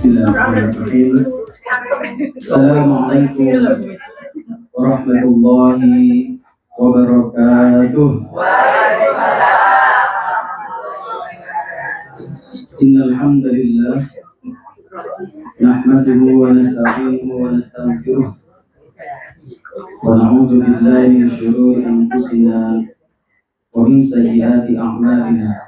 Bismillahirrahmanirrahim. Assalamualaikum warahmatullahi wabarakatuh. Innal hamdalillah nahmaduhu wa nasta'inuhu wa nastaghfiruh wa na'udzu billahi min shururi anfusina wa min sayyiati a'malina.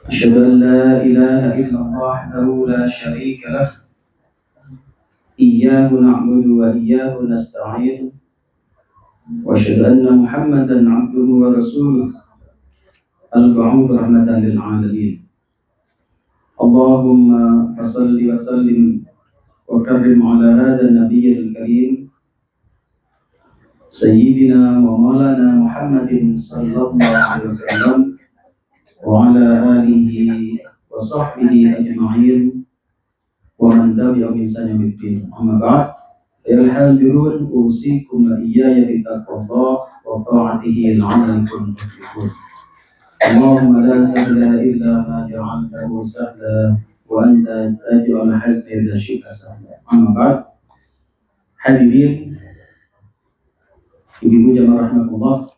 Asyhadu an la ilaha illallah wahdahu la syarika lah. Iyyahu na'budu wa iyyahu nasta'in. Wa asyhadu anna Muhammadan 'abduhu wa rasuluh al-ba'uts rahmatan lil 'alamin. Allahumma shalli wa sallim wa karrim 'ala hadzal nabiyyil karim sayyidina wa maulana Muhammadin sallallahu alaihi wasallam wa ala alihi wa sahbihi ajma'in wa man tabi'ahum bi ihsan ila yaumil amma ba'd. Ya al-hadirun, usikum wa iyaya bi taqwallah wa ta'atihi la'allakum tuflihun. Allahumma la sahla illa ma ja'altahu sahla wa anta taj'al hazna idza syi'ta sahla. Amma ba'd. Hadirin ibu jamaah rahmatullah.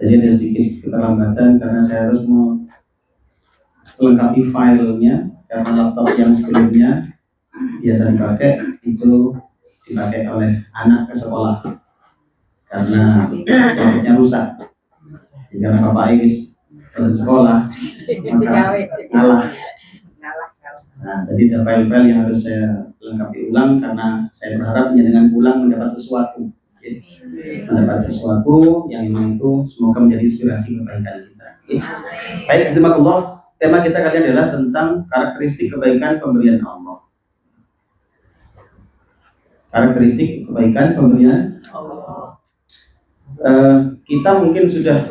Jadi ada sedikit keterlambatan karena saya harus melengkapi filenya, karena laptop yang sebelumnya biasa dipakai itu dipakai oleh anak ke sekolah karena laptopnya rusak. Jadi karena Bapak Iris ke sekolah maka ngalah. Nah, jadi ada file-file yang harus saya lengkapi ulang karena saya berharap dengan pulang mendapat sesuatu. Mendapat sesuatu yang memang itu semoga menjadi inspirasi kebaikan kita. Baik, Allah. Tema kita kali ini adalah tentang karakteristik kebaikan pemberian Allah. Karakteristik kebaikan pemberian Allah. Kita mungkin sudah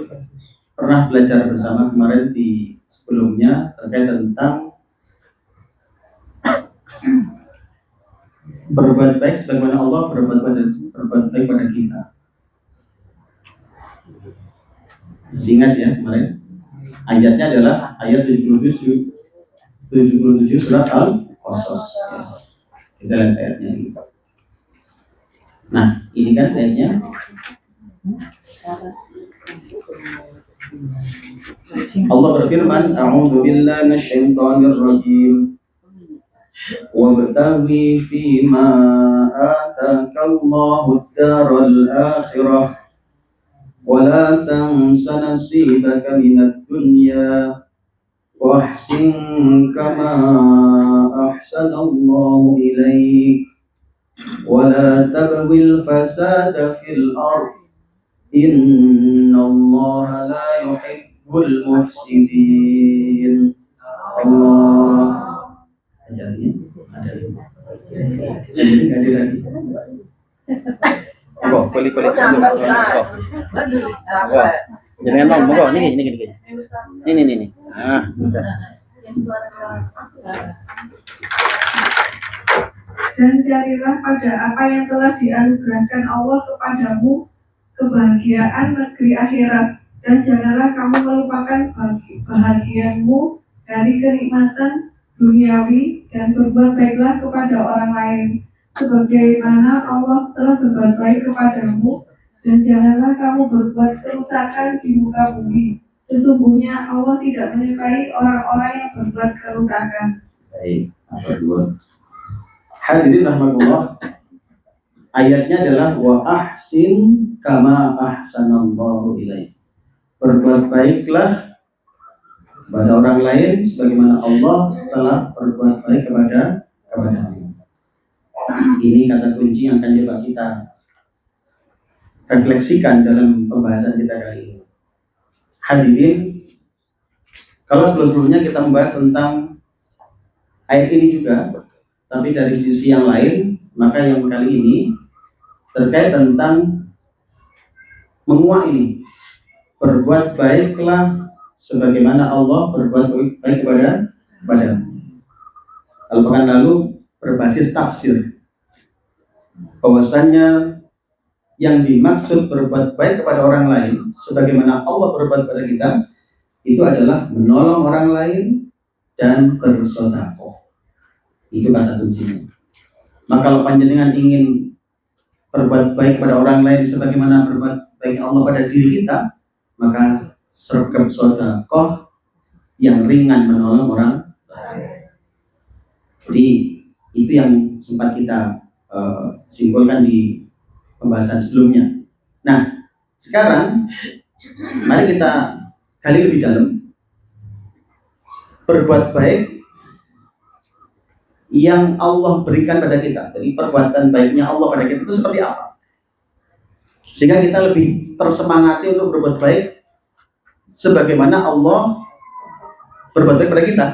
pernah belajar bersama kemarin di sebelumnya terkait tentang berbuat baik sebagaimana Allah berbuat baik pada kita. Masih ingat ya kemarin? Ayatnya adalah ayat 77 surat Al-Qasas. Kita lihat ayatnya ini. Nah, ini kan ayatnya. Allah berfirman, "A'udzu billahi minasyaitonir rajim. Wabtaghi fima ataka Allahu ad-daral akhirah wa la tansa nasibaka minad dunya wa ahsin kama ahsana Allahu ilaik wa la tabghil fasada fil ardh innallaha la yuhibbul mufsidin." Allah ajarnya ada lagi. Oh, kulit. Oh. Jangan ngomong, ini. Ini. Ah, udah. Dan carilah pada apa yang telah dianugerahkan Allah kepadamu kebahagiaan negeri akhirat, dan janganlah kamu melupakan bahagiamu dari kenikmatan duniawi, dan berbuat baiklah kepada orang lain sebagaimana Allah telah berbuat baik kepadamu, dan janganlah kamu berbuat kerusakan di muka bumi. Sesungguhnya Allah tidak menyukai orang-orang yang berbuat kerusakan. Baik, apa dua? Hadirin rahmatullah. Ayatnya adalah wa ahsin kama ahsanallahu ilaik. Berbuat baiklah kepada orang lain sebagaimana Allah telah berbuat baik kepada-mu. Ini kata kunci yang akan coba kita refleksikan dalam pembahasan kita kali ini. Hadirin, kalau sebelumnya kita membahas tentang ayat ini juga, tapi dari sisi yang lain, maka yang kali ini terkait tentang menguak ini. Berbuat baiklah sebagaimana Allah berbuat baik kepada-mu. Kalau pekan lalu berbasis tafsir, bahwasannya yang dimaksud berbuat baik kepada orang lain sebagaimana Allah berbuat kepada kita itu adalah menolong orang lain dan bersedekah. Itu kata kuncinya. Maka kalau panjenengan ingin berbuat baik pada orang lain sebagaimana berbuat baik Allah pada diri kita, maka sergap sedekah yang ringan menolong orang. Jadi itu yang sempat kita simpulkan di pembahasan sebelumnya. Nah, sekarang mari kita gali lebih dalam. Berbuat baik yang Allah berikan pada kita. Jadi perbuatan baiknya Allah pada kita itu seperti apa? Sehingga kita lebih tersemangati untuk berbuat baik sebagaimana Allah berbuat baik pada kita.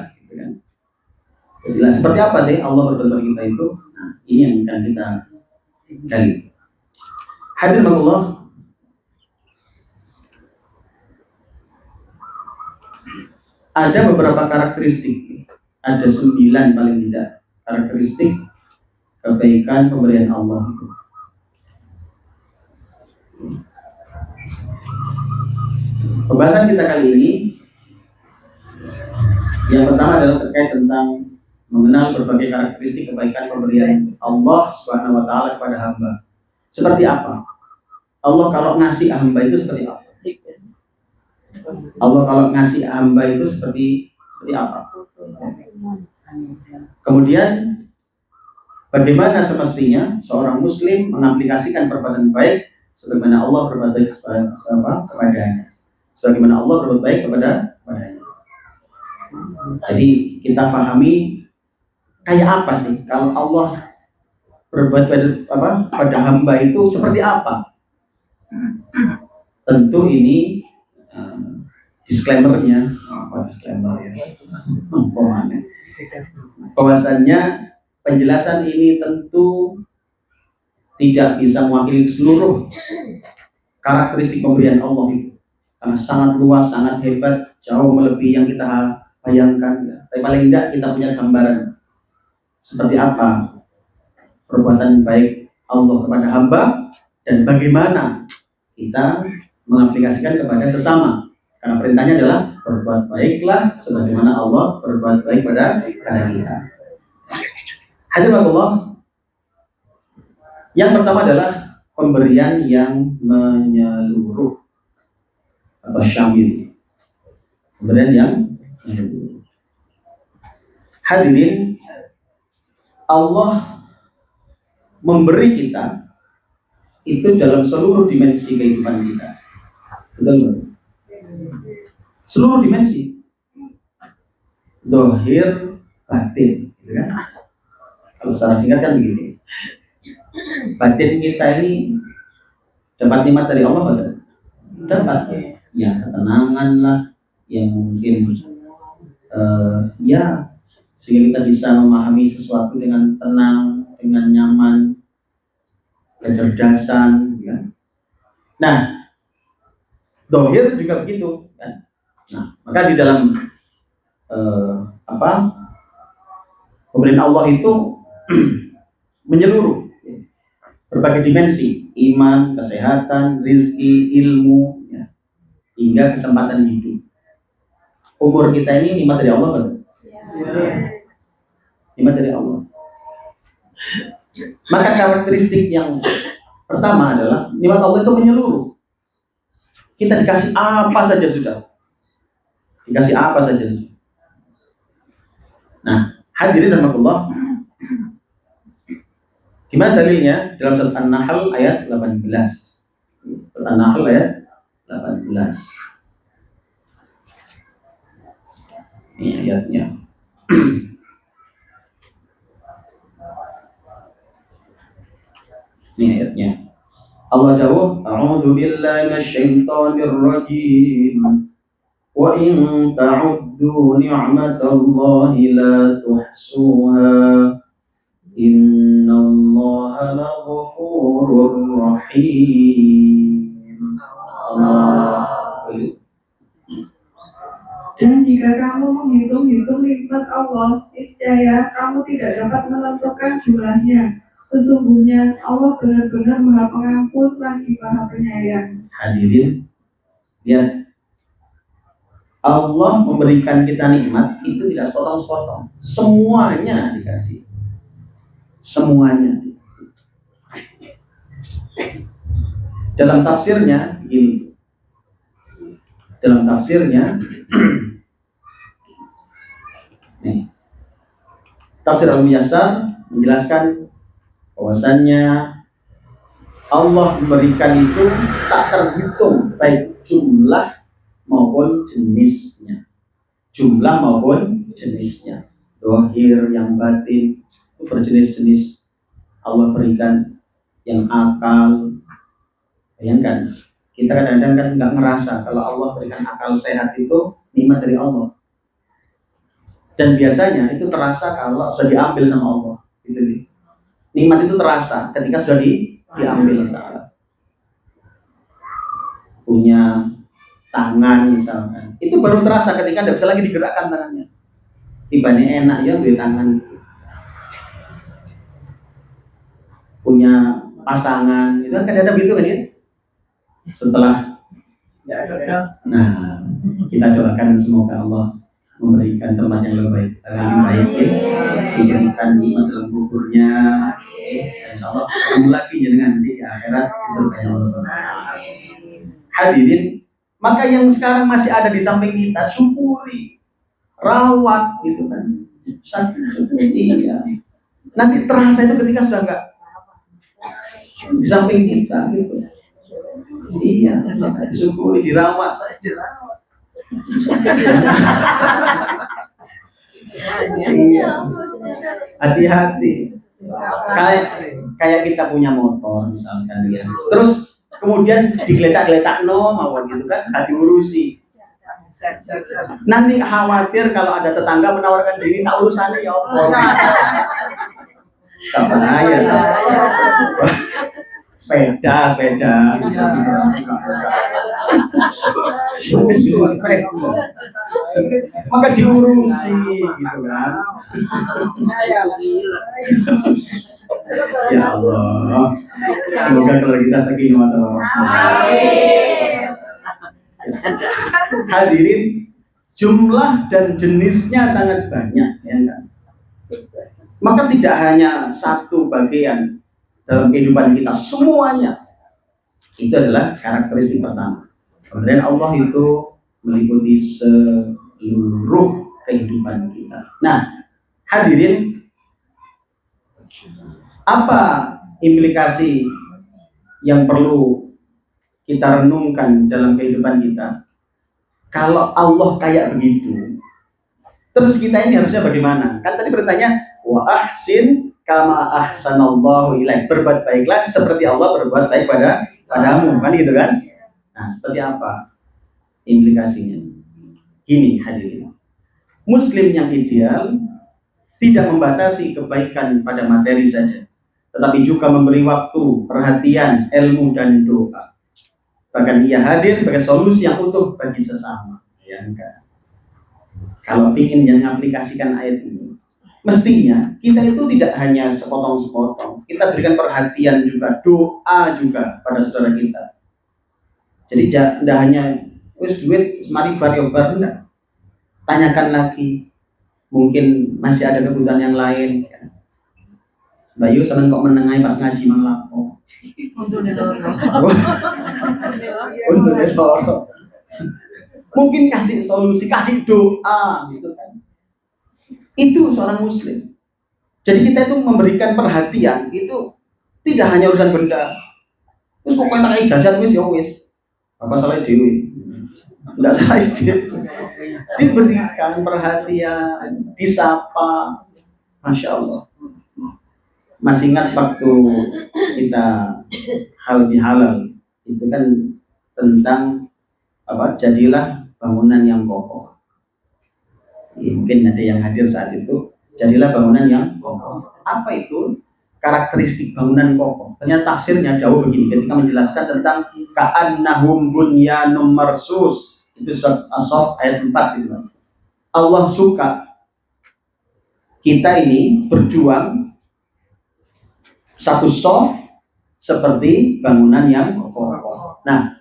Jadi, seperti apa sih Allah berbuat baik kita itu? Nah, ini yang akan kita gali. Hadirin Allah, ada beberapa karakteristik, ada 9 paling tidak karakteristik kebaikan pemberian Allah. Pembahasan kita kali ini yang pertama adalah terkait tentang mengenal berbagai karakteristik kebaikan pemberian Allah Subhanahu wa taala kepada hamba. Seperti apa? Allah kalau ngasih hamba itu seperti apa? Allah kalau ngasih hamba itu seperti apa? Kemudian bagaimana semestinya seorang muslim mengaplikasikan perbuatan baik sebagaimana Allah berbuat baik kepadanya. Sebagaimana Allah berbuat baik kepadanya. Jadi kita pahami kayak apa sih kalau Allah berbuat pada hamba itu seperti apa? Tentu ini disclaimer-nya, disclaimer ya. Bahwasannya penjelasan ini tentu tidak bisa mewakili seluruh karakteristik pemberian Allah itu, karena sangat luas, sangat hebat, jauh melebihi yang kita bayangkan. Tapi paling tidak kita punya gambaran seperti apa perbuatan baik Allah kepada hamba dan bagaimana kita mengaplikasikan kepada sesama. Karena perintahnya adalah berbuat baiklah sebagaimana Allah berbuat baik pada kita. Hadirin Allah, yang pertama adalah pemberian yang menyeluruh atau syamil. Pemberian yang menyeluruh. Hadirin, Allah memberi kita itu dalam seluruh dimensi kehidupan kita. Betul? Seluruh dimensi, dohir, batin, gitu kan? Kalau secara singkat kan begini, batin kita ini dapat nikmat dari Allah, betul? Dapat, ya ketenangan lah, yang mungkin ya sehingga kita bisa memahami sesuatu dengan tenang, dengan nyaman, kecerdasan, ya. Nah, dohir juga begitu, kan? Nah, maka di dalam pemberian Allah itu menyeluruh berbagai dimensi, iman, kesehatan, rizki, ilmu, ya, hingga kesempatan hidup. Umur kita ini nikmat dari Allah, kan? Ya. Nikmat dari Allah. Maka karakteristik yang pertama adalah nikmat Allah itu menyeluruh. Kita dikasih apa saja sudah. Dikasih apa saja. Nah, hadirin rahimakumullah. Gimana dalilnya? Dalam surat An-Nahl ayat 18. Surat An-Nahl ayat 18. Ini ayatnya. Ini ayatnya. Allah jawab, "A'udzu billahi minasyaitonir rajim. Wa in ta'uddu ni'matallahi la tuhsuha. Innallaha laghafurur rahim." Dan jika kamu menghitung-hitung nikmat Allah, niscaya kamu tidak dapat menentukan jumlahnya. Sesungguhnya Allah benar-benar Maha Pengampun lagi Maha Penyayang. Hadirin, lihat, Allah memberikan kita nikmat itu tidak sepotong-sepotong, semuanya dikasih, semuanya dikasih. Dalam tafsirnya begini, dalam tafsirnya nih, tafsir Al-Muyassar menjelaskan bahwasannya Allah memberikan itu tak terhitung baik jumlah maupun jenisnya, jumlah maupun jenisnya, zahir yang batin itu berjenis-jenis. Allah berikan yang akal. Bayangkan, kita kadang-kadang kan nggak ngerasa kalau Allah berikan akal sehat itu nikmat dari Allah. Dan biasanya itu terasa kalau sudah diambil sama Allah. Gitu. Nikmat itu terasa ketika sudah diambil. Punya tangan misalkan, itu baru terasa ketika tidak bisa lagi digerakkan tangannya. Tibanya enak ya beli tangan. Punya pasangan, itu kan kadang-kadang gitu kan ya. Setelah nah, kita doakan semoga Allah memberikan tempat yang lebih baik ya. Diberikan nikmat dalam kuburnya, dan insya Allah ketemu lagi dengan di akhirat di surga Allah. Hadirin, maka yang sekarang masih ada di samping kita, syukuri, rawat gitu kan. Iya. Nanti terasa itu ketika sudah enggak di samping kita gitu. Iya, syukuri, dirawat. Iya. Hati-hati. Kayak kita punya motor misalkan ya. Terus kemudian digeletak-geletak mawon gitu kan, nggak diurusi. Nanti khawatir kalau ada tetangga menawarkan diri, tak urusannya ya Allah. Tak bahaya. Sepeda. Maka diurusi gitu kan. Ya Allah, semoga kalau kita sakinah wa Hadirin, jumlah dan jenisnya sangat banyak ya kan? Maka tidak hanya satu bagian dalam kehidupan kita, semuanya itu adalah karakteristik pertama. Kemudian Allah itu meliputi seluruh kehidupan kita. Nah, hadirin, apa implikasi yang perlu kita renungkan dalam kehidupan kita? Kalau Allah kayak begitu, terus kita ini harusnya bagaimana? Kan tadi bertanya, wa ahsin kama ahsanallahu ilaik. Berbuat baiklah seperti Allah berbuat baik padamu, kan gitu kan? Nah, seperti apa implikasinya? Gini hadirin, Muslim yang ideal tidak membatasi kebaikan pada materi saja, tetapi juga memberi waktu, perhatian, ilmu, dan doa. Bahkan ia hadir sebagai solusi yang utuh bagi sesama. Ya enggak? Kalau ingin yang mengaplikasikan ayat ini, mestinya kita itu tidak hanya sepotong-sepotong, kita berikan perhatian juga, doa juga pada saudara kita. Jadi tidak hanya wis duit semari bar enggak. Tanyakan lagi, mungkin masih ada kebutuhan yang lain. Mbak Yu seneng kok menengahi pas ngaji malam. Untuk loro. Mungkin kasih solusi, kasih doa gitu kan. Itu seorang muslim. Jadi kita itu memberikan perhatian itu tidak hanya urusan benda. Terus pokoknya tak jajan wis ya wis. Apa salah dewi? Enggak salah dia. Diberikan perhatian, disapa. Masya Allah. Masih ingat waktu kita halal itu kan tentang apa? Jadilah bangunan yang kokoh. Mungkin ada yang hadir saat itu. Jadilah bangunan yang kokoh. Apa itu karakteristik bangunan kokoh? Ternyata tafsirnya jauh begini ketika menjelaskan tentang ka'annahum bunyanum marsus. Itu surat As-Saff ayat 4 gitu. Allah suka kita ini berjuang satu soft seperti bangunan yang kokoh. Nah,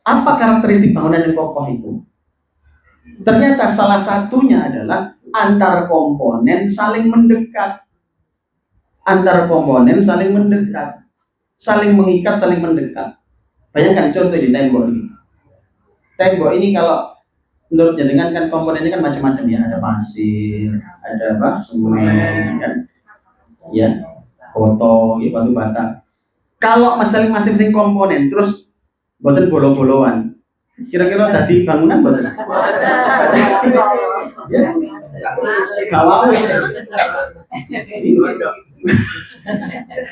apa karakteristik bangunan yang kokoh itu? Ternyata salah satunya adalah antar komponen saling mendekat. Antar komponen saling mendekat. Saling mengikat, saling mendekat. Bayangkan contoh di tembok ini. Tembok ini kalau menurut jenengan kan komponennya kan macam-macam ya. Ada pasir, ada apa? Semen, kan? Ya, foto, ya, batu bata. Kalau masing-masing komponen terus buatan bolo-boloan, kira-kira tadi bangunan buatan ya,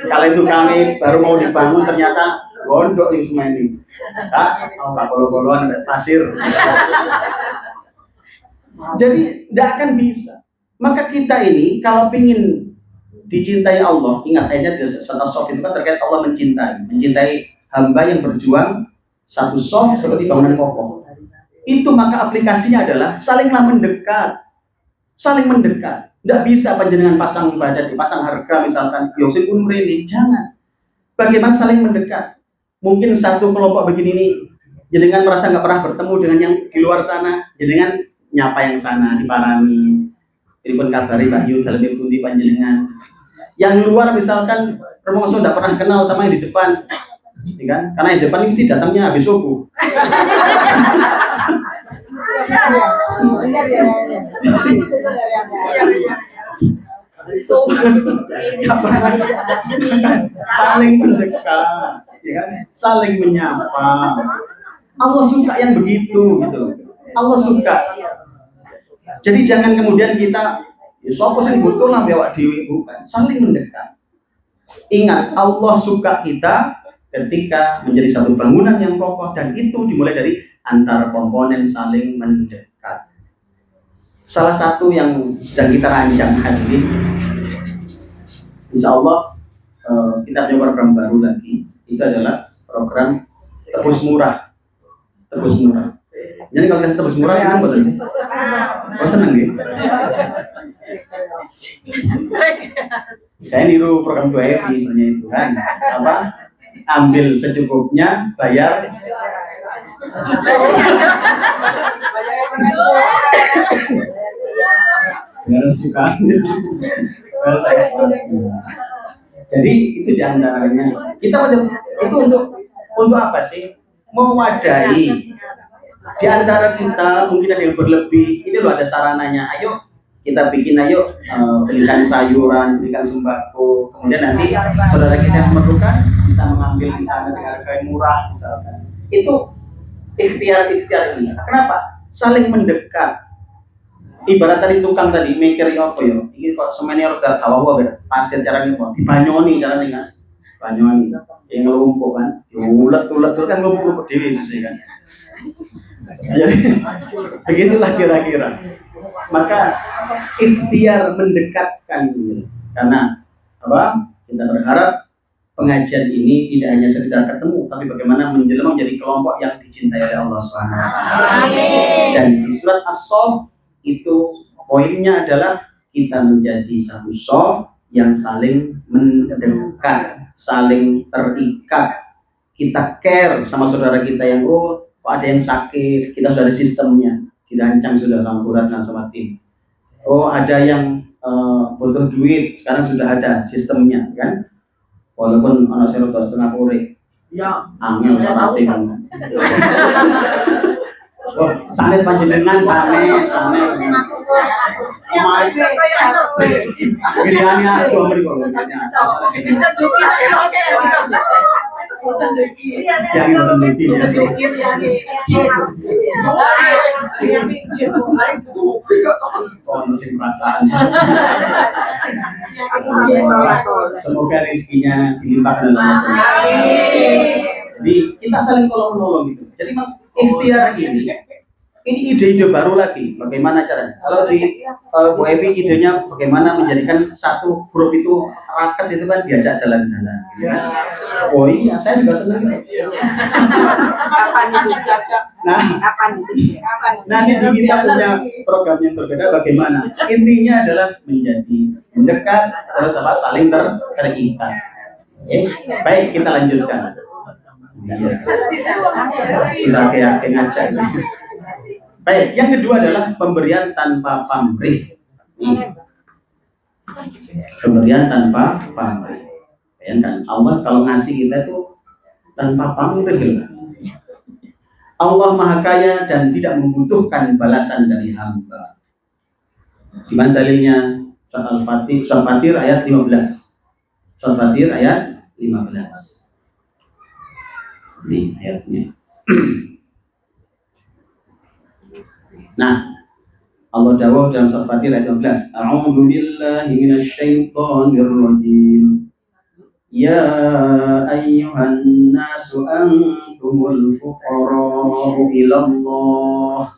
kalau itu kami baru mau dibangun ternyata gondok di semua ini, nggak bolo-boloan ada pasir, jadi tidak akan bisa. Maka kita ini kalau ingin dicintai Allah, ingat ayatnya surah Sof itu kan terkait Allah mencintai hamba yang berjuang satu soft seperti bangunan kokoh. Itu maka aplikasinya adalah salinglah mendekat, saling mendekat. Tidak bisa panjenengan pasang badan, pasang harga misalkan Yosin pun ini, jangan. Bagaimana saling mendekat? Mungkin satu kelompok begini nih, jenengan merasa nggak pernah bertemu dengan yang di luar sana, jenengan nyapa yang sana, diparani. Telepon kabari Pak Yu dalam pundi panjenengan. Yang luar misalkan Romoso tidak pernah kenal sama yang di depan, ya kan? Karena yang di depan ini datangnya habis subuh. Saling mendekat, ya kan? Saling menyapa. Allah suka yang begitu, gitu. Allah suka. Jadi jangan kemudian kita sopo sing butuh lah bewak dewi, bukan, saling mendekat. Ingat, Allah suka kita ketika menjadi satu bangunan yang kokoh, dan itu dimulai dari antara komponen saling mendekat. Salah satu yang sedang kita rancang hadirin, insya Allah kita punya program baru lagi, itu adalah program tebus murah. Tebus murah. Jadi kalau kita tebus murah senang betul. Oh senang gitu. Saya niru program 2FI sebenarnya itu kan, apa? Ambil secukupnya, bayar. Biar suka. Biar saya jadi itu diantaranya. Kita itu untuk apa sih? Mewadahi. Di antara kita mungkin ada yang berlebih, ini loh ada sarananya. Ayo kita bikin, belikan sayuran, belikan sembako. Kemudian nanti saudara kita yang memerlukan bisa mengambil di sana dengan harga yang murah misalkan. Itu ikhtiar ini. Kenapa? Saling mendekat. Ibarat tadi tukang tadi mikir apa ya? Ini kok semennya udah tahu apa pasir caranya kok dibanyoni caranya kan? Banyoni yang ngelumpuk kan, ulet kan ngelumpuk dewi itu kan. Jadi begitulah kira-kira. Maka ikhtiar mendekatkan ini, karena apa? Kita berharap pengajian ini tidak hanya sekedar ketemu, tapi bagaimana menjelma menjadi kelompok yang dicintai oleh Allah Subhanahu wa taala. Dan di surat As-Saff itu poinnya adalah kita menjadi satu soft yang saling mendekat, saling terikat. Kita care sama saudara kita yang kok ada yang sakit, kita sudah ada sistemnya, dirancang sudah sama Quran sama tim. Oh ada yang butuh duit, sekarang sudah ada sistemnya kan. Walaupun anak saya udah setengah kore, ya angel sama tim. Oh, sanes panjenengan sanes. Pilihannya itu mriku. Yang memiliki sing perasaan. Semoga rezekinya dilimpahkan oleh Allah. Jadi kita saling tolong-menolong gitu. Jadi ikhtiar ini ide-ide baru lagi. Bagaimana caranya? Kalau di Bu Evi idenya bagaimana menjadikan satu grup itu raket itu kan diajak jalan-jalan. Oh iya, saya juga senang itu. Kapan itu diajak? Kapan? Nanti kita punya program yang berbeda bagaimana. Intinya adalah menjadi mendekat terus apa saling terikat. Baik, kita lanjutkan. Sudah kayak ngajak. Baik, yang kedua adalah pemberian tanpa pamrih. Pemberian tanpa pamrih. Bayangkan Allah kalau ngasih kita itu tanpa pamrih. Allah Maha Kaya dan tidak membutuhkan balasan dari hamba. Di mana dalilnya? Surat Al-Fatih, Surat Fatir ayat 15. Surat Fatir ayat 15. Ini ayatnya. Nah, Allah dawuh dalam Surat Fatir ayat 15. A'udzu billahi minasy syaithanir rajim. Ya ayyuhan nasu antumul fuqara'u ilallah.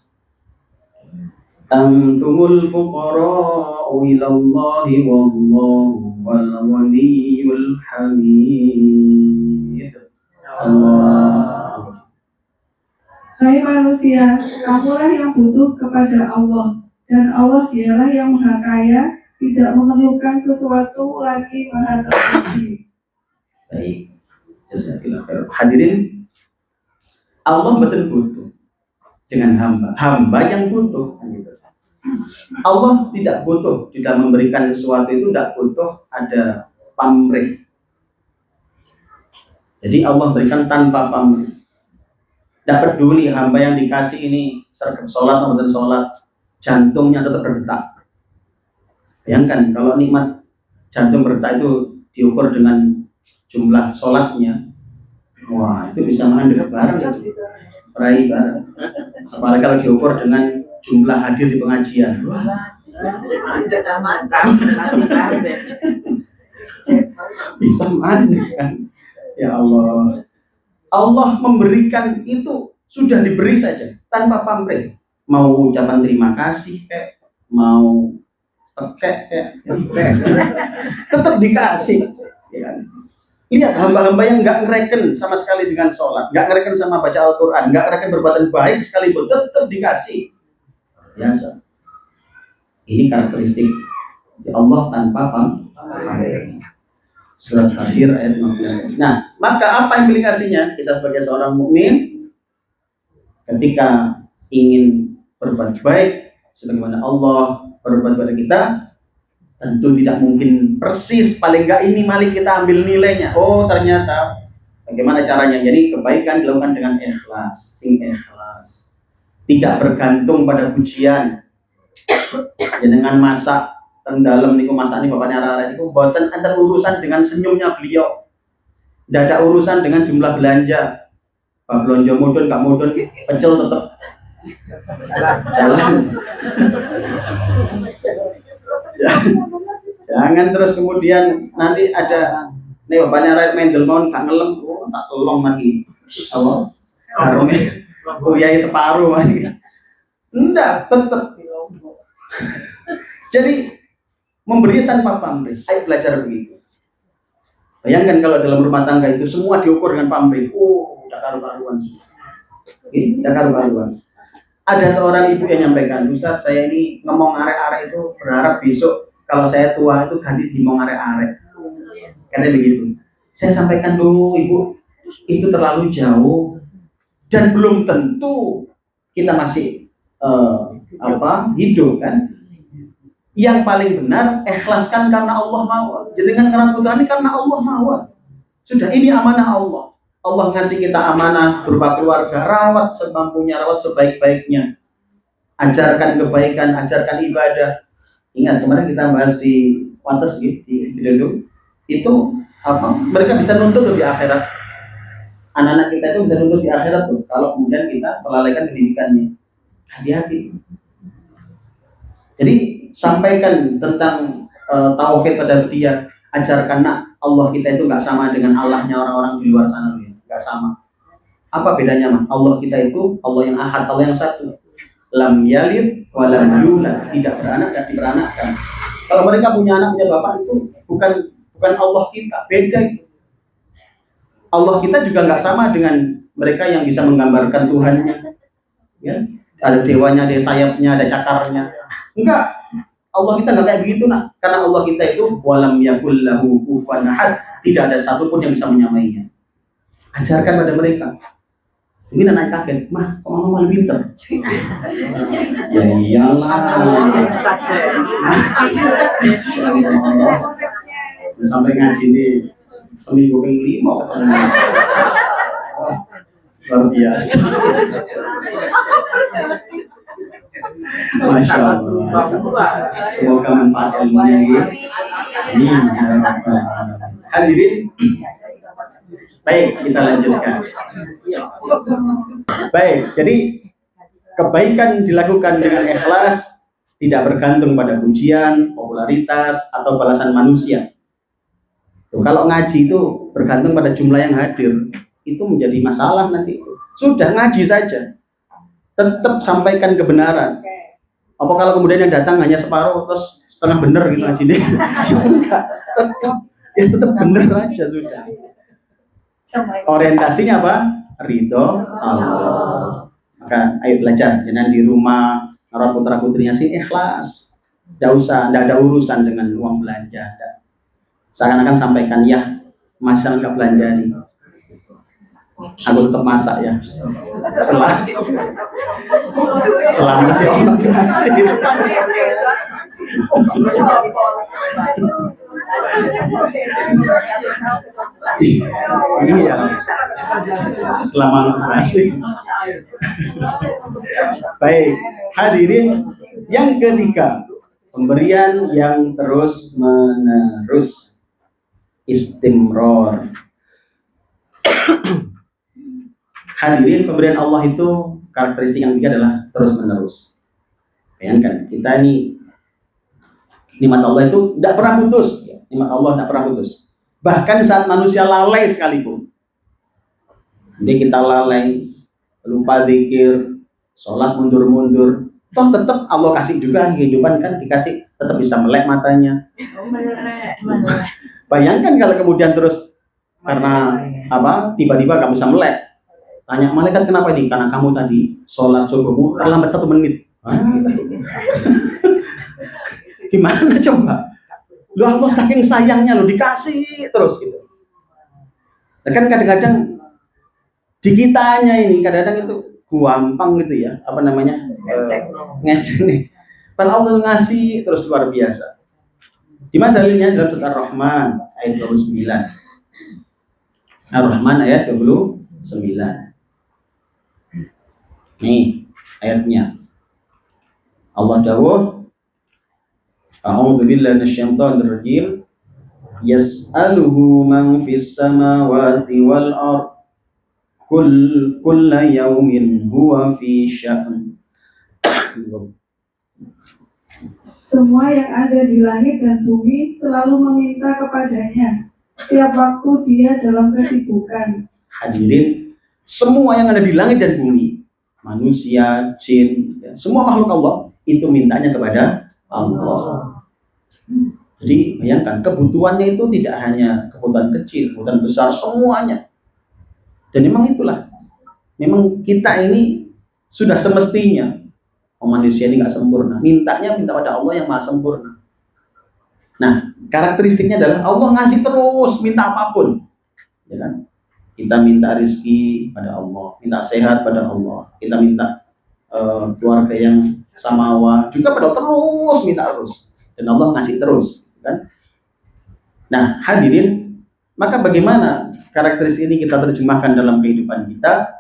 Antumul fuqara'u ilallahi wallahu wal ghaniyyul hamid. Allah. Hai manusia, kamulah yang butuh kepada Allah, dan Allah dialah yang Maha Kaya, tidak memerlukan sesuatu lagi Maha Terpuji. Baik, jazakallahu khair. Hadirin, Allah betul butuh dengan hamba yang butuh. Allah tidak butuh, tidak memberikan sesuatu itu tidak butuh ada pamrih. Jadi Allah berikan tanpa pamrih. Tidak peduli hamba yang dikasih ini sergap sholat atau tidak sholat, jantungnya tetap berdetak. Bayangkan kalau nikmat jantung berdetak itu diukur dengan jumlah sholatnya, wah itu bisa mandek bareng, meraih bareng. Apalagi kalau diukur dengan jumlah hadir di pengajian, wah bisa mandek kan? Ya Allah, Allah memberikan itu sudah diberi saja tanpa pamrih. Mau ucapan terima kasih kayak mau tetap dikasih. Ya. Lihat hamba-hamba yang nggak ngereken sama sekali dengan sholat, nggak ngereken sama baca Al-Quran, nggak ngereken berbuatan baik sekalipun, tetap dikasih. Biasa. Ini karakteristik Allah tanpa pamrih. Surat Fatir ayat 15. Nah, maka apa implikasinya kita sebagai seorang mukmin ketika ingin berbuat baik sebagaimana Allah berbuat pada kita? Tentu tidak mungkin persis, paling enggak ini mari kita ambil nilainya. Oh ternyata bagaimana caranya? Jadi kebaikan dilakukan dengan ikhlas, ikhlas. Tidak bergantung pada pujian. Ya, dengan masak dalam niku masak ini bapaknya Rara itu buatan antar urusan dengan senyumnya beliau. Tidak ada urusan dengan jumlah belanja. Pak belanja mudun, gak mudun, pecel tetap jalan. Jangan terus kemudian nanti ada nih bapaknya Rai mendel mohon gak ngelem, oh tak tolong lagi. Allah, karungnya kuyai separuh lagi. Enggak, tetap. Jadi memberi tanpa pamrih. Ayo belajar begitu. Bayangkan kalau dalam rumah tangga itu semua diukur dengan pamrih. Oh, udah karu-karuan. Udah karu-karuan. Ada seorang ibu yang nyampaikan, Ustaz, saya ini ngomong arek-arek itu berharap besok kalau saya tua itu ganti dimong arek-arek. Katanya begitu. Saya sampaikan dulu ibu, itu terlalu jauh dan belum tentu kita masih hidup kan. Yang paling benar ikhlaskan karena Allah mau. Jenengan karena putrani karena Allah mau. Sudah, ini amanah Allah. Allah ngasih kita amanah berupa keluarga, rawat semampunya, rawat sebaik-baiknya. Ajarkan kebaikan, ajarkan ibadah. Ingat kemarin kita bahas di Wantes di video itu apa? Mereka bisa nuntut di akhirat. Anak-anak kita itu bisa nuntut di akhirat tuh. Kalau kemudian kita melalaikan pendidikannya. Hati-hati. Jadi sampaikan tentang tauhid pada dia, ajarkan nak Allah kita itu nggak sama dengan Allahnya orang-orang di luar sana, nggak sama. Apa bedanya mah? Allah kita itu Allah yang ahad, Allah yang satu. Lam yalid wa lam yulad, tidak beranak dan diberanakkan. Kalau mereka punya anak punya bapak itu bukan Allah kita, beda itu. Allah kita juga nggak sama dengan mereka yang bisa menggambarkan Tuhannya. Ya, ada dewanya, ada sayapnya, ada cakarnya. Enggak. Allah kita nggak kayak begitu nak, karena Allah kita itu walam yakul lahu kufuwan ahad, tidak ada satupun yang bisa menyamainya. Ajarkan pada mereka. Ini anak kaget, mah kok mama malah pinter? Ya iyalah. Sampai ngaji ini seminggu ke-5 ketemu. Luar biasa. Masya Allah. Semoga manfaat ilmunya ini. Hadirin. Baik, kita lanjutkan. Baik, jadi kebaikan dilakukan dengan ikhlas, tidak bergantung pada pujian, popularitas, atau balasan manusia. Tuh, kalau ngaji itu bergantung pada jumlah yang hadir, itu menjadi masalah nanti. Sudah ngaji saja, tetap sampaikan kebenaran. Apa kalau kemudian yang datang hanya separuh, terus setengah benar gitu ngajinya? Enggak, tetap benar aja sudah. Orientasinya apa? Ridho Allah. Maka ayo belajar, jangan di rumah orang putra putrinya sih ikhlas. Tidak usah, tidak ada urusan dengan uang belanja. Seakan-akan sampaikan ya, masalah nggak belanja nih. Aku tetap masak ya. Selama si orang kasih. Iya, selama masih. Baik, hadirin yang ketiga, pemberian yang terus menerus, istimror. Hadirin, pemberian Allah itu karakteristik yang ketiga adalah terus menerus. Bayangkan kita ini nikmat Allah itu tidak pernah putus. Nikmat Allah tidak pernah putus. Bahkan saat manusia lalai sekalipun. Jadi kita lalai, lupa zikir, sholat mundur-mundur, toh tetap Allah kasih juga kehidupan kan, dikasih tetap bisa melek matanya. Bayangkan kalau kemudian terus karena apa tiba-tiba kamu bisa melek. Tanya malaikat kenapa ini? Karena kamu tadi sholat subuhmu terlambat 1 menit. Gimana coba? Lu Allah saking sayangnya lo dikasih terus gitu. Nah, kan kadang-kadang di kitanya ini kadang-kadang itu gampang gitu ya, apa namanya? Ngecek nih. Padahal Allah ngasih terus luar biasa. Di mana dalilnya? Dalam surat Ar-Rahman ayat 29. Ar-Rahman ayat 29. Nih ayatnya. Allah dawuh, a'udzu billahi minasyaitonir rajim. Yas'aluhu man fis samawati wal ard. Kulla yawmin huwa fi sya'n. Semua yang ada di langit dan bumi selalu meminta kepadanya. Setiap waktu dia dalam kesibukan. Hadirin, semua yang ada di langit dan bumi, manusia, jin, ya, semua makhluk Allah itu mintanya kepada Allah. Jadi bayangkan kebutuhannya itu tidak hanya kebutuhan kecil, kebutuhan besar, semuanya. Dan memang itulah, memang kita ini sudah semestinya, manusia ini nggak sempurna, minta pada Allah yang maha sempurna. Nah, karakteristiknya adalah Allah ngasih terus, minta apapun, ya kan? Kita minta rezeki pada Allah, minta sehat pada Allah, kita minta keluarga yang samawa juga pada terus minta terus, dan Allah ngasih terus, kan? Nah, hadirin, maka bagaimana karakteristik ini kita terjemahkan dalam kehidupan kita?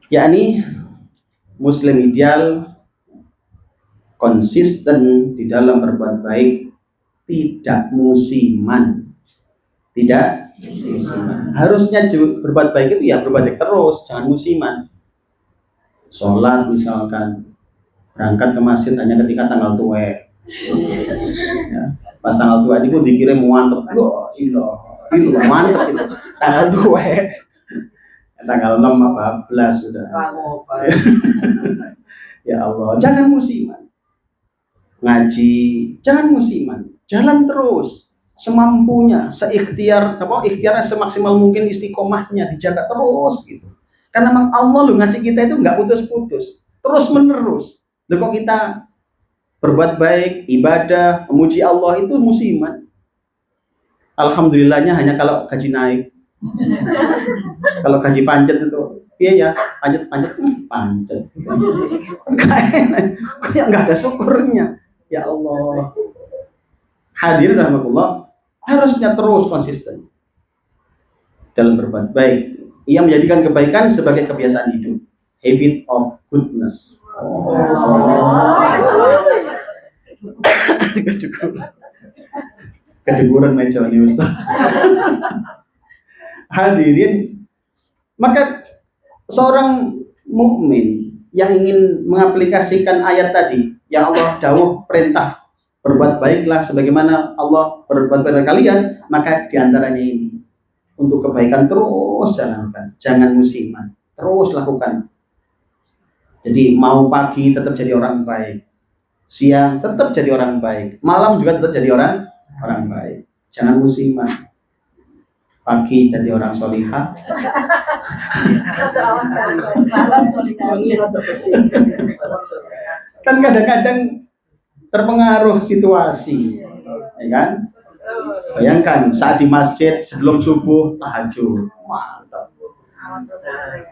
Yakni Muslim ideal konsisten di dalam berbuat baik, tidak musiman, tidak musiman. Harusnya berbuat baik itu ya berbuat baik terus, jangan musiman. Sholat misalkan, berangkat ke masjid hanya ketika tanggal tua. Ya, pas tanggal tua ini pun dikirim mantep, loh, itu mantep itu. Tanggal tua, tanggal 6 apa 14 sudah. Ya Allah, jangan musiman. Ngaji, jangan musiman. Jalan terus, semampunya, ikhtiarnya semaksimal mungkin, istiqomahnya dijaga terus gitu. Karena memang Allah lu ngasih kita itu nggak putus-putus, terus menerus. Lalu kok kita berbuat baik, ibadah, memuji Allah itu musiman. Alhamdulillahnya hanya kalau gaji naik. Kalau gaji pancet itu Iya ya, panjat panjat. Kayak nggak ada syukurnya. Ya Allah. Hadirin rahmatullah, harusnya terus konsisten dalam berbuat baik. Ia menjadikan kebaikan sebagai kebiasaan hidup. Habit of goodness. Kedenguran meja nih Ustaz. Hadirin, maka seorang mukmin yang ingin mengaplikasikan ayat tadi yang Allah dawuh perintah berbuat baiklah sebagaimana Allah berbuat pada kalian, maka diantaranya ini untuk kebaikan terus jalankan, jangan musiman, terus lakukan. Jadi mau pagi tetap jadi orang baik, siang tetap jadi orang baik, malam juga tetap jadi orang baik, jangan musiman. Pagi jadi orang solihah, kan kadang-kadang terpengaruh situasi, ya kan? Bayangkan saat di masjid sebelum subuh tahajud, mantap.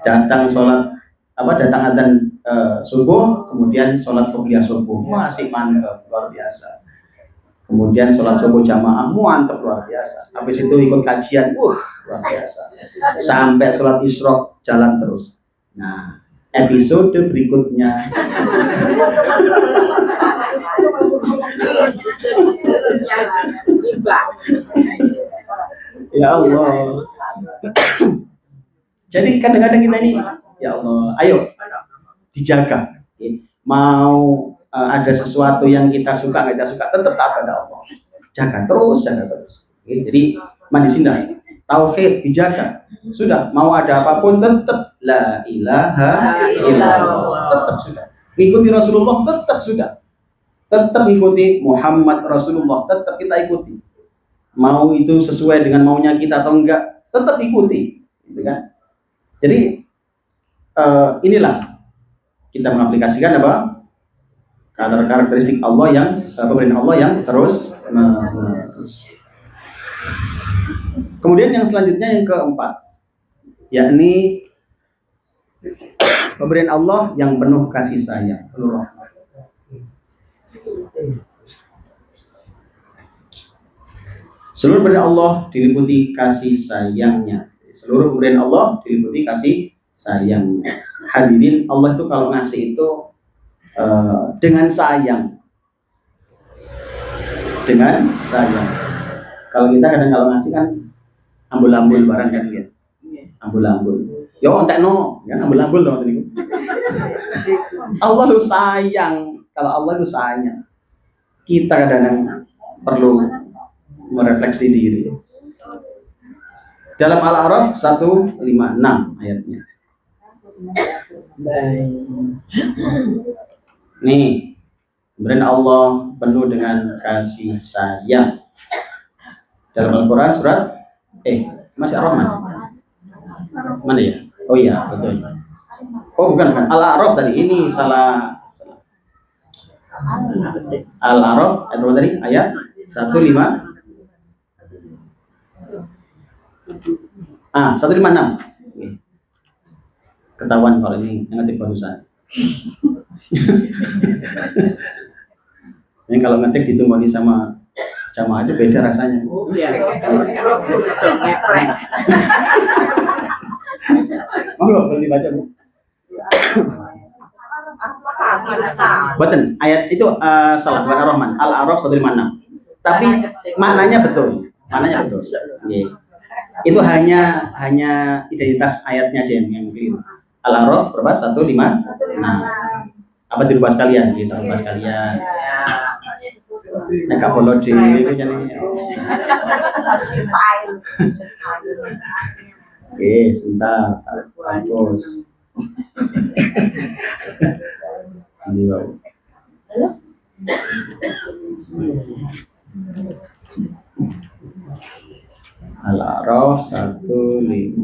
Datang sholat datang adzan subuh, kemudian sholat qobliyah subuh, masih mantap, luar biasa. Kemudian sholat subuh jamaah, mantap, luar biasa. Habis itu ikut kajian, luar biasa. Sampai sholat isyraq jalan terus. Nah, episode berikutnya. Ya Allah. Jadi kadang-kadang kita ini, ya Allah, ayo dijaga. Mau ada sesuatu yang kita suka, nggak kita suka, tetap taat pada Allah. Jaga terus. Jadi mandi sini, tauhid dijaga. Sudah, mau ada apapun tetap la ilaha illallah. Tetap sudah. Ikuti Rasulullah tetap sudah. Tetap ikuti Muhammad Rasulullah, tetap kita ikuti. Mau itu sesuai dengan maunya kita atau enggak, tetap ikuti, gitu kan? Jadi inilah kita mengaplikasikan apa? Karakteristik Allah yang pemberian Allah yang terus menerus. Kemudian yang selanjutnya yang keempat, yakni pemberian Allah yang penuh kasih sayang, penuh rahmat. Seluruh pemberian Allah diliputi kasih sayangnya. Seluruh pemberian Allah diliputi kasih sayangnya. Hadirin, Allah itu kalau ngasih itu dengan sayang. Kalau kita kadang kalau ngasih kan ambul-ambul barang kan ya. Ambul-ambul. Yo entekno, kan ambul-ambul loh tadi. Allah itu sayang. Kalau Allah itu sayang. Kita kadang-kadang perlu merefleksi diri. Dalam Al-A'raf 156 ayatnya. Nih, pemberian Allah penuh dengan kasih sayang. Dalam Al-Quran surat masih Ar-Rahman. Mana ya? Oh iya, betul. Oh bukan. Al-A'raf tadi, ini salah. Al-A'raf ayat 156. 156. Ketahuan kalau ini yang ngetik barusan. Ini kalau ngetik ditemani sama jamaah aja beda rasanya. Monggo berarti baca Bu. Betul, ayat itu salah bukan Ar-Rahman, Al-A'raf 156. Tapi maknanya betul. Itu hanya identitas ayatnya aja yang keliru. Al-A'raf berapa? 156. Apa dirubah sekalian? Gitu, dirubah sekalian. Nek follow di itu jane. Sebentar. Bagus. Ini bau. Al-A'raf 156.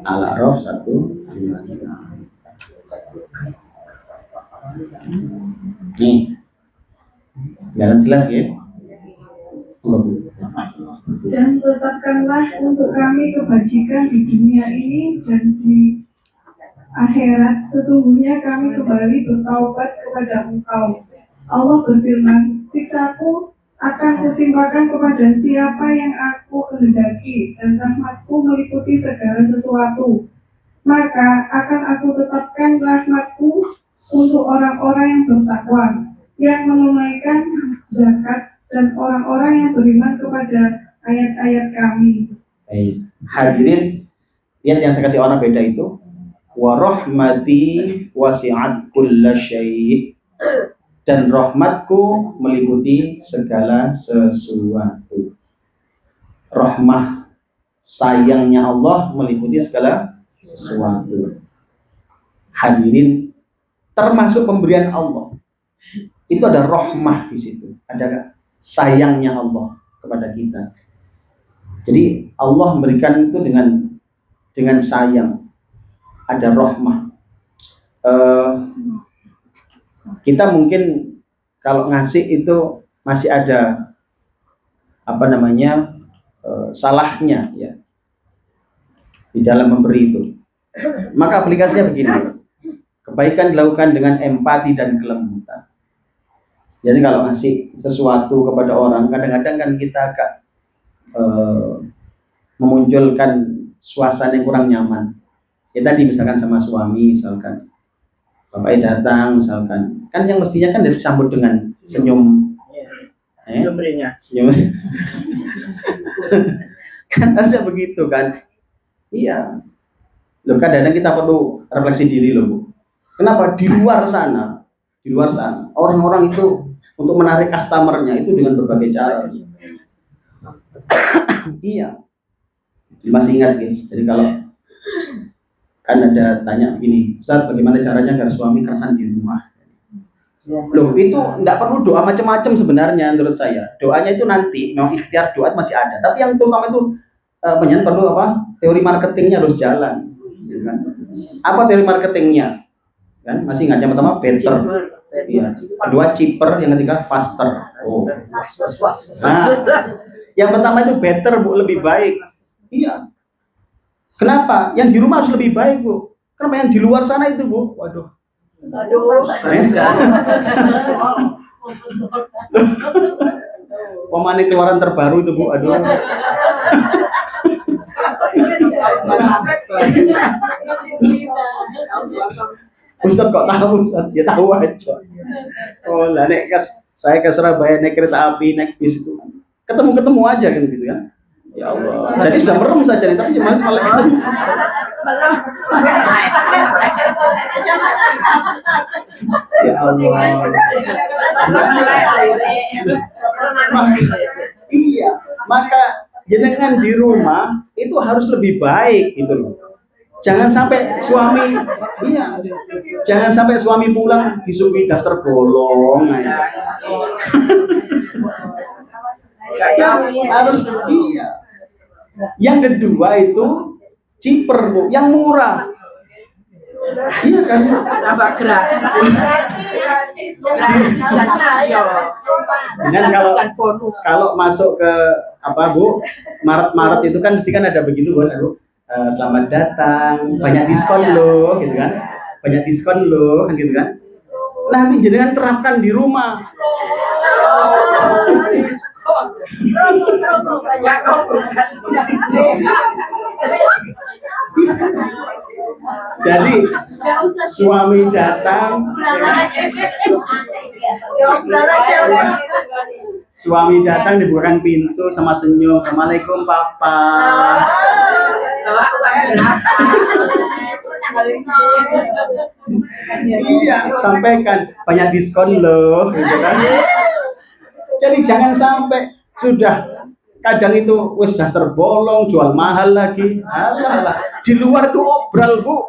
Al-A'raf 156. Nih, jalan jelas ya. Dan tetapkanlah untuk kami kebajikan di dunia ini dan di akhirat. Sesungguhnya kami kembali bertaubat kepada Engkau. Allah berfirman, siksaku akan kutimpakan kepada siapa yang aku kehendaki, dan rahmatku meliputi segala sesuatu. Maka akan aku tetapkan rahmatku untuk orang-orang yang bertakwa, yang menunaikan zakat, dan orang-orang yang beriman kepada ayat-ayat kami. Baik. Hadirin, lihat yang saya kasih warna beda itu. Wa rahmati wasi'at kulla syai'. Dan rahmatku meliputi segala sesuatu. Rahmah sayangnya Allah meliputi segala sesuatu. Hadirin, termasuk pemberian Allah. Itu ada rahmah di situ, ada sayangnya Allah kepada kita. Jadi Allah memberikan itu dengan sayang, ada rahmah. Kita mungkin kalau ngasih itu masih ada salahnya ya di dalam memberi itu. Maka aplikasinya begini, kebaikan dilakukan dengan empati dan kelembutan. Jadi kalau ngasih sesuatu kepada orang, kadang-kadang kan kita agak memunculkan suasana yang kurang nyaman. Ya tadi misalkan sama suami, misalkan bapaknya datang, misalkan kan yang mestinya kan disambut dengan senyum, senyum. Kan harusnya begitu kan? Iya. Loh, kadang-kadang kita perlu refleksi diri loh, Bu. Kenapa di luar sana orang-orang itu untuk menarik customernya itu dengan berbagai cara. Iya. Masih ingat gitu. Jadi kalau kan ada tanya begini, Ustaz, bagaimana caranya agar suami kerasan di rumah? Loh, itu enggak perlu doa macam-macam sebenarnya menurut saya. Doanya itu nanti, memang ikhtiar doa masih ada. Tapi yang terutama itu perlu teori marketingnya harus jalan. Gitu kan? Apa teori marketingnya? Kan masih ingat yang pertama better. Iya. Kedua cheaper, yang ketiga faster. Oh. Nah, yang pertama itu better, Bu, lebih baik. Iya. Kenapa? Yang di rumah harus lebih baik, Bu. Kenapa yang di luar sana itu, Bu? Waduh. Pemane keluaran terbaru itu, Bu. Aduh. Ustaz kok tahu, Ustaz? Ya tahu aja. Oh, lah nek saya ke Surabaya naik kereta api, naik bis itu ketemu aja kan gitu ya. Ya Allah. Jadi sudah merem saja nih, tapi masih malah ketemu. Ya Allah. Iya, maka jenengan di rumah itu harus lebih baik gitu loh. Jangan sampai suami pulang disuguhi daster bolong. Harus iya. Yang kedua itu cheaper, Bu, yang murah. Iya kan? Gratis. Dan kalau masuk ke Bu, Maret itu kan mesti kan ada begitu kan, selamat datang, banyak diskon loh, gitu kan? Banyak diskon loh, gitu kan? Nanti jenengan terapkan di rumah. Jadi suami datang, dibukakan pintu sama senyum, Assalamualaikum Papa. Iya, sampaikan banyak diskon loh, gitu kan? Jadi jangan sampai sudah kadang itu wis daster bolong, jual mahal lagi. Alah, di luar tuh obral, Bu.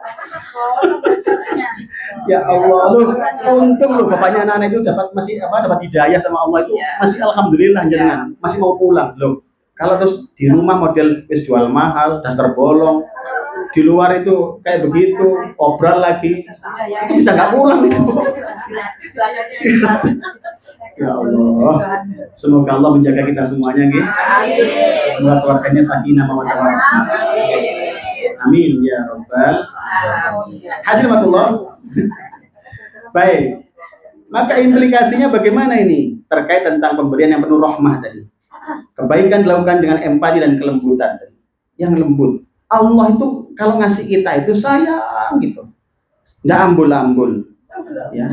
Ya Allah, untung loh bapaknya anak itu dapat hidayah sama Allah itu, masih alhamdulillah jangan, masih mau pulang loh. Kalau terus di rumah model wis jual mahal, daster bolong, di luar itu kayak begitu, obral lagi, itu bisa nggak pulang itu. Ya Allah, semoga Allah menjaga kita semuanya, gitu. Semoga keluarganya sakinah mawaddah warahmah. Amin ya rabbal hadiratullah. Baik, maka implikasinya bagaimana ini terkait tentang pemberian yang penuh rahmah tadi. Kebaikan dilakukan dengan empati dan kelembutan tadi. Yang lembut. Allah itu kalau ngasih kita itu sayang gitu, nggak ambul-ambul. Ya.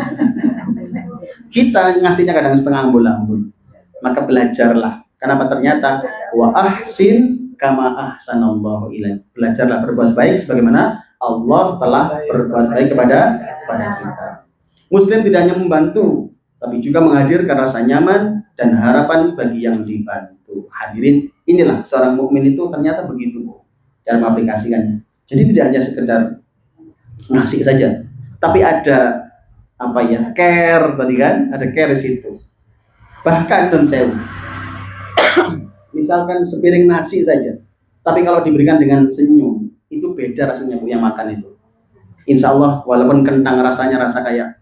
Kita ngasihnya kadang setengah ambul-ambul. Maka belajarlah. Kenapa ternyata wa ahsin kama ahsanallahu ilaik. Belajarlah berbuat baik sebagaimana Allah telah berbuat baik kepada kita. Muslim tidak hanya membantu, tapi juga menghadirkan rasa nyaman dan harapan bagi yang dibantu. Hadirin, inilah seorang mukmin itu ternyata begitu cara mengaplikasikannya. Jadi tidak hanya sekedar ngasih saja, tapi ada care tadi kan, ada care di situ. Bahkan non sewu, misalkan sepiring nasi saja, tapi kalau diberikan dengan senyum, itu beda rasanya Bu yang makan itu. Insya Allah walaupun kentang rasanya rasa kayak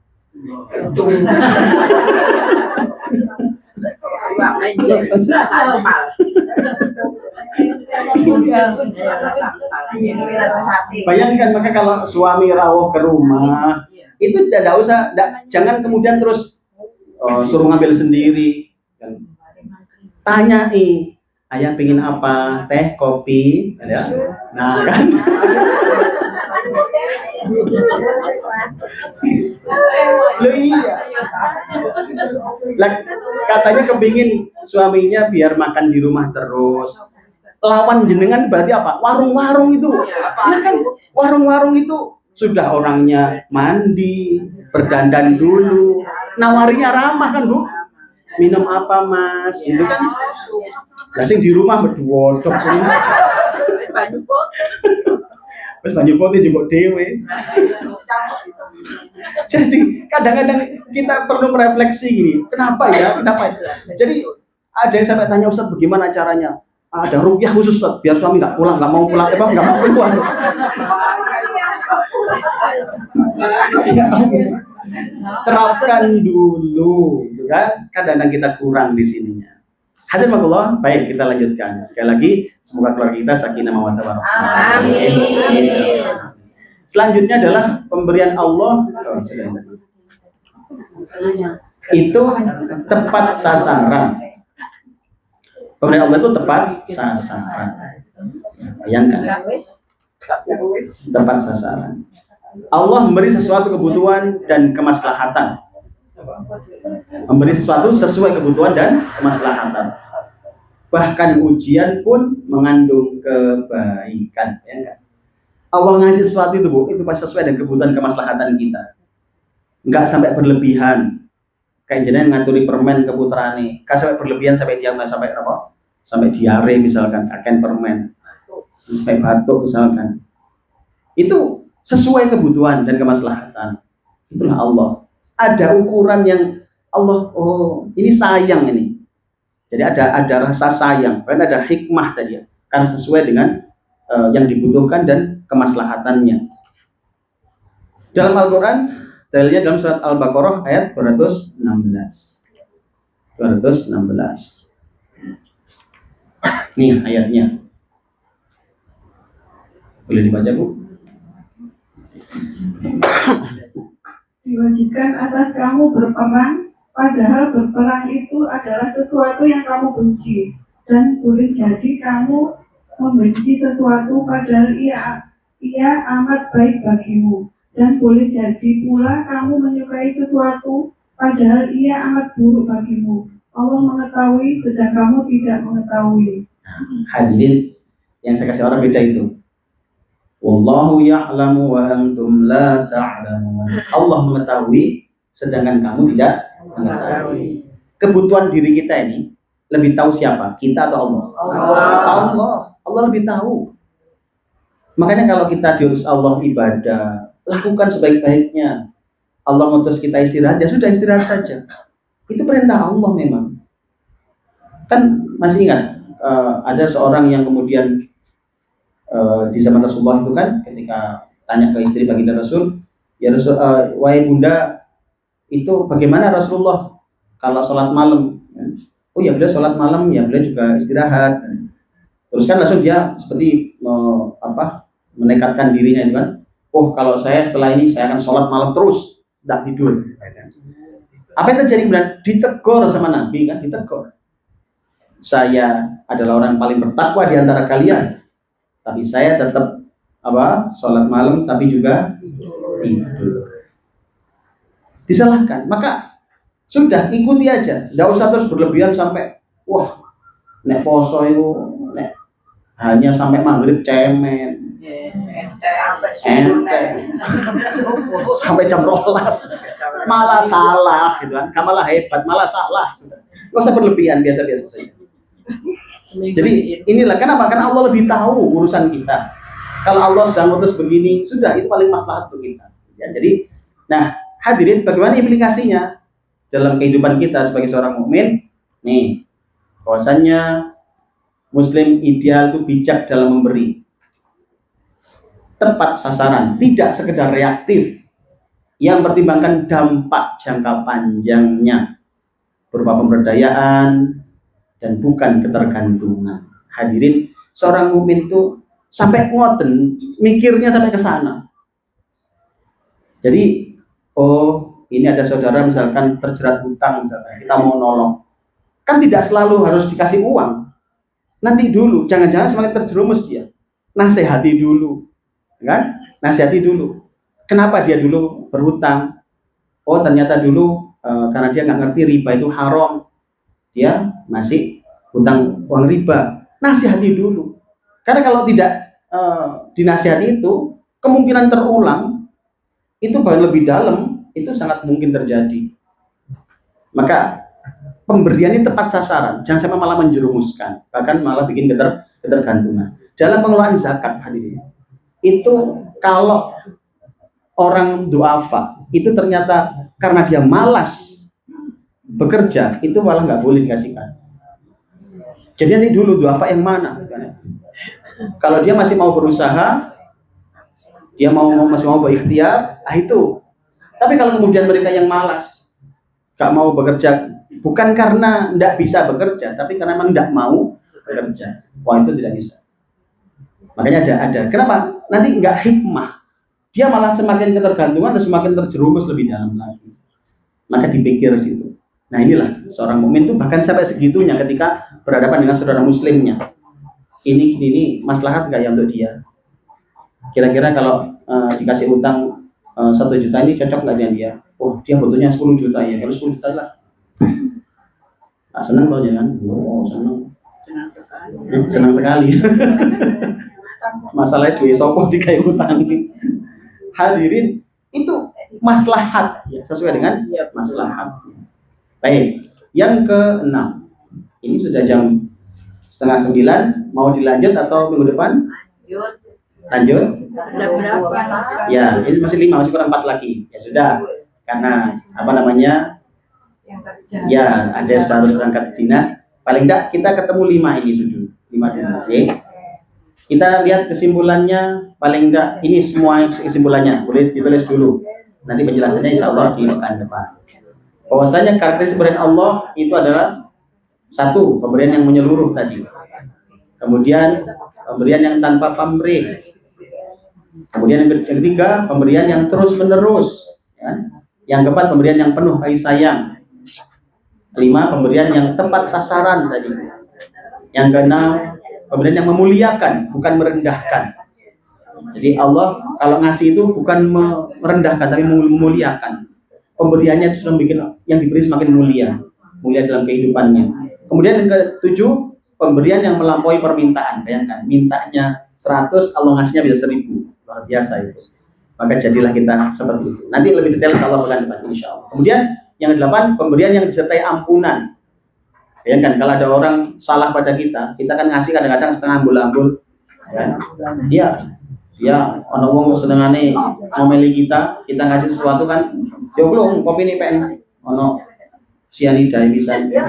bayangkan, maka kalau suami rawuh ke rumah itu tidak usah, jangan kemudian terus suruh ngambil sendiri, tanya ayah pingin apa, teh, kopi, ya. Nah kan loh iya katanya kepingin suaminya biar makan di rumah terus. Lawan jenengan berarti apa? Warung-warung itu ya kan, warung-warung itu sudah orangnya mandi, berdandan dulu, nawarinya ramah kan Bu, minum apa Mas, itu kan sing di rumah berdua dok semua. Terus banyak putih juga dewe. Jadi kadang-kadang kita perlu merefleksi gini, kenapa ya? Jadi ada yang sampai tanya Ustaz bagaimana caranya? Ada rukyah khusus Ustaz, biar suami nggak pulang, nggak mau pulang, nggak mau keluar. Terapkan dulu, gitu kan? Kadang-kadang kita kurang di sininya. Hadiratullah, baik kita lanjutkan. Sekali lagi, semoga keluarga kita sakinah mawaddah warahmah. Amin. Selanjutnya adalah pemberian Allah. Itu tepat sasaran. Pemberian Allah itu tepat sasaran. Bayangkan. Tepat sasaran. Allah memberi sesuatu kebutuhan dan kemaslahatan. Memberi sesuatu sesuai kebutuhan dan kemaslahatan. Bahkan ujian pun mengandung kebaikan, ya enggak? Allah ngasih sesuatu itu Bu, itu pasti sesuai dengan kebutuhan kemaslahatan kita. Enggak sampai berlebihan. Kayak jenengan ngaturi permen ke putrane, enggak sampai berlebihan sampai dia sampai apa? Sampai diare misalkan, akan permen. Sampai batuk misalkan. Itu sesuai kebutuhan dan kemaslahatan. Itulah Allah. Ada ukuran yang Allah, oh ini sayang ini. Jadi ada rasa sayang, karena ada hikmah tadi ya, karena sesuai dengan yang dibutuhkan dan kemaslahatannya. Dalam Al-Quran, dalilnya dalam surat Al-Baqarah ayat 216. Nih ayatnya. Boleh dibaca Bu? Diwajibkan atas kamu berperang, padahal berperang itu adalah sesuatu yang kamu benci, dan boleh jadi kamu membenci sesuatu padahal ia amat baik bagimu, dan boleh jadi pula kamu menyukai sesuatu padahal ia amat buruk bagimu. Allah mengetahui sedang kamu tidak mengetahui. Hadirin yang saya kasih orang beda itu. Wallahu ya'lamu wa antum la ta'lamun. Allah mengetahui sedangkan kamu tidak mengetahui. Kebutuhan diri kita ini lebih tahu siapa? Kita atau Allah? Allah lebih tahu. Makanya kalau kita diurus Allah ibadah, lakukan sebaik-baiknya. Allah mengutus kita istirahat, ya sudah istirahat saja. Itu perintah Allah memang. Kan masih ingat ada seorang yang kemudian di zaman Rasulullah itu kan ketika tanya ke istri baginda Rasul, ya Rasul, wahai bunda, itu bagaimana Rasulullah kalau sholat malam? Oh ya beliau sholat malam, ya beliau juga istirahat. Terus kan langsung dia seperti menekatkan dirinya itu kan, oh kalau saya setelah ini saya akan sholat malam terus, tidak tidur. Apa yang terjadi kemudian? Ditegur sama Nabi kan, ditegur. Saya adalah orang paling bertakwa di antara kalian, tapi saya tetap sholat malam tapi juga tidur. Disalahkan, maka sudah ikuti aja, tidak usah terus berlebihan sampai wah nek poso itu nek hanya sampai maghrib cemen, sampai jam 12 malah salah gitu kan, malah hebat malah salah, nggak usah berlebihan, biasa-biasa saja. Jadi inilah kenapa, karena Allah lebih tahu urusan kita. Kalau Allah sedang terus begini, sudah itu paling maslahat untuk kita ya. Jadi nah hadirin, bagaimana implikasinya dalam kehidupan kita sebagai seorang mukmin? Nih, bahwasannya Muslim ideal itu bijak dalam memberi, tepat sasaran, tidak sekedar reaktif, yang pertimbangkan dampak jangka panjangnya berupa pemberdayaan dan bukan ketergantungan. Hadirin, seorang mukmin itu sampai ngoten, mikirnya sampai ke sana. Jadi, oh ini ada saudara misalkan terjerat hutang, misalkan kita mau nolong, kan tidak selalu harus dikasih uang. Nanti dulu, jangan-jangan semakin terjerumus dia, nasihati dulu, kan? Nasihati dulu. Kenapa dia dulu berhutang? Oh ternyata dulu karena dia nggak ngerti riba itu haram, dia masih hutang uang riba. Nasihati dulu. Karena kalau tidak dinasihati itu, kemungkinan terulang itu bahkan lebih dalam, itu sangat mungkin terjadi. Maka pemberian ini tepat sasaran, jangan sampai malah menjerumuskan, bahkan malah bikin ketergantungan. Dalam pengelolaan zakat, hadirin, itu kalau orang duafa itu ternyata karena dia malas bekerja, itu malah nggak boleh dikasihkan. Jadi nanti dulu duafa yang mana? Kalau dia masih mau berusaha, dia masih mau berikhtiar, itu. Tapi kalau kemudian mereka yang malas, gak mau bekerja, bukan karena tidak bisa bekerja, tapi karena memang tidak mau bekerja, wah itu tidak bisa. Makanya ada. Kenapa? Nanti nggak hikmah. Dia malah semakin ketergantungan dan semakin terjerumus lebih dalam lagi. Maka dipikir situ. Nah inilah seorang mukmin itu bahkan sampai segitunya ketika berhadapan dengan saudara muslimnya. Ini maslahat nggak ya untuk dia? Kira-kira kalau dikasih utang 1 juta ini cocok nggak dengan dia? Oh dia butuhnya 10 juta ya, kalau 10 juta lah. Nah, senang loh jangan? Oh senang. Senang sekali. Masalahnya duit sopo dikai utang. Hadirin, itu maslahat ya, sesuai dengan maslahat. Baik, yang ke-6. Ini sudah jam 8:30, mau dilanjut atau minggu depan? Lanjut? Ya, ini masih 5, masih kurang 4 lagi. Ya sudah, karena ya, aja sudah harus berangkat dinas. Paling enggak kita ketemu 5 ini sudah. 5 dulu, oke. Kita lihat kesimpulannya, paling enggak ini semua kesimpulannya boleh ditulis dulu. Nanti penjelasannya insya Allah di pekan depan. Bahwasanya karakteristik pemberian Allah itu adalah 1, pemberian yang menyeluruh tadi. Kemudian pemberian yang tanpa pamrih. Kemudian yang ketiga, pemberian yang terus menerus. Ya. Yang keempat, pemberian yang penuh kasih sayang. 5, pemberian yang tepat sasaran tadi. Yang keenam, pemberian yang memuliakan, bukan merendahkan. Jadi Allah kalau ngasih itu bukan merendahkan, tapi memuliakan. Pemberiannya itu sudah bikin yang diberi semakin mulia dalam kehidupannya. Kemudian yang ke-7, pemberian yang melampaui permintaan. Bayangkan, mintanya 100, Allah ngasihnya bisa 1000. Luar biasa itu. Maka jadilah kita seperti itu. Nanti lebih detail kalau pekan depan, insya Allah. Kemudian yang ke-8, pemberian yang disertai ampunan. Bayangkan kalau ada orang salah pada kita kan ngasih kadang-kadang setengah ambul-ambul. Ya, ono wong senengane ngomeli kita ngasih sesuatu kan, yo belum kopi ini pengen ono sianida bisa. Ya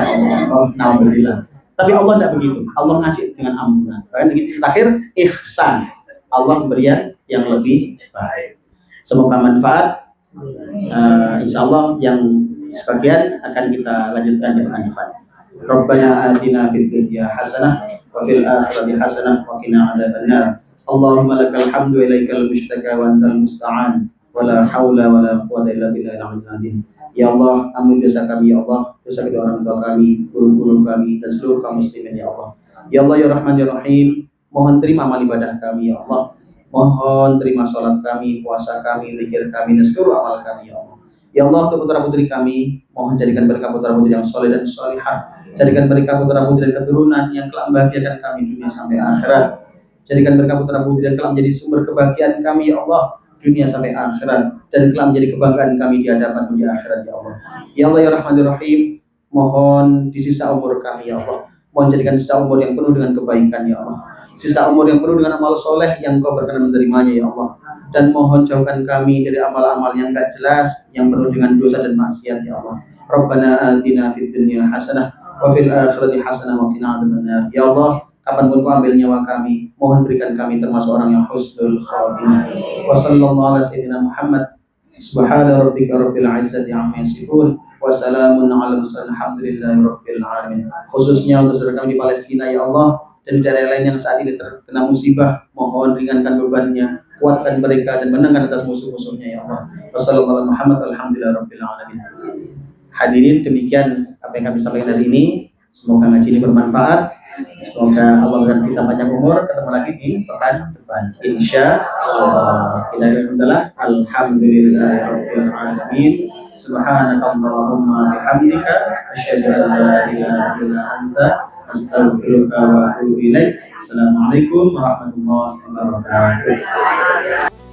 Allah, alhamdulillah. Tapi Allah tidak begitu. Allah ngasih dengan ampunan. Bahkan terakhir ihsan. Allah memberikan yang lebih baik. Semoga manfaat. Insya Allah yang sebagian akan kita lanjutkan di depan. Rabbana atina fid dunya hasanah wa fil akhirati hasanah wa qina adzabannar. Allahumma lakal hamdu wa ilaikal mushtaka wa antal musta'an wa la haula wa la quwwata illa billahil aliyyil azim. Ya Allah, ampuni dosa kami ya Allah, dosa kedua orang tua kami, guru-guru kami dan seluruh kaum muslimin ya Allah. Ya Allah ya Rahman ya Rahim, mohon terima amal ibadah kami ya Allah. Mohon terima sholat kami, puasa kami, zikir kami dan seluruh amal kami ya Allah. Ya Allah, untuk putra putri kami, mohon jadikan mereka putra putri yang soleh dan solihah. Jadikan mereka putra putri dan keturunan yang kelak membahagiakan kami dunia sampai akhirat. Jadikan mereka putra putri dan kelak menjadi sumber kebahagiaan kami ya Allah, dunia sampai akhirat, dan kelak menjadi kebanggaan kami di hadapan dunia akhirat ya Allah. Ya Allah ya Rahman ya Rahim, mohon di sisa umur kami ya Allah, mohon jadikan sisa umur yang penuh dengan kebaikan ya Allah, sisa umur yang penuh dengan amal soleh yang Kau berkenan menerimanya ya Allah. Dan mohon jauhkan kami dari amal-amal yang tak jelas, yang penuh dengan dosa dan maksiat ya Allah. Rabbana atina fid dunya hasanah wa fil akhirati hasanah wa qina adzabannar. Ya Allah, kapanpun Kau ambil nyawa kami, mohon berikan kami termasuk orang yang husnul khatimah. Wa sallallahu ala sayyidina Muhammad. Subhana rabbika rabbil izzati amma yasifun wa salamun ala mursalin alhamdulillahi rabbil alamin. Khususnya untuk saudara kami di Palestina ya Allah, dan di daerah lain yang saat ini terkena musibah, mohon ringankan bebannya, kuatkan mereka dan menangkan atas musuh-musuhnya ya Allah. Wassalamualaikum warahmatullahi wabarakatuh. Hadirin, demikian apa yang kami sampaikan hari ini. Semoga ngaji ini bermanfaat. Semoga Allah berikan kita panjang umur. Ketemu lagi di pekan depan, insya Allah. Alhamdulillahirabbil alamin. Subhanakallahumma bihamdika asyhadu an la ilaha illa anta astaghfiruka wa atubu ilaik. Assalamualaikum warahmatullahi wabarakatuh.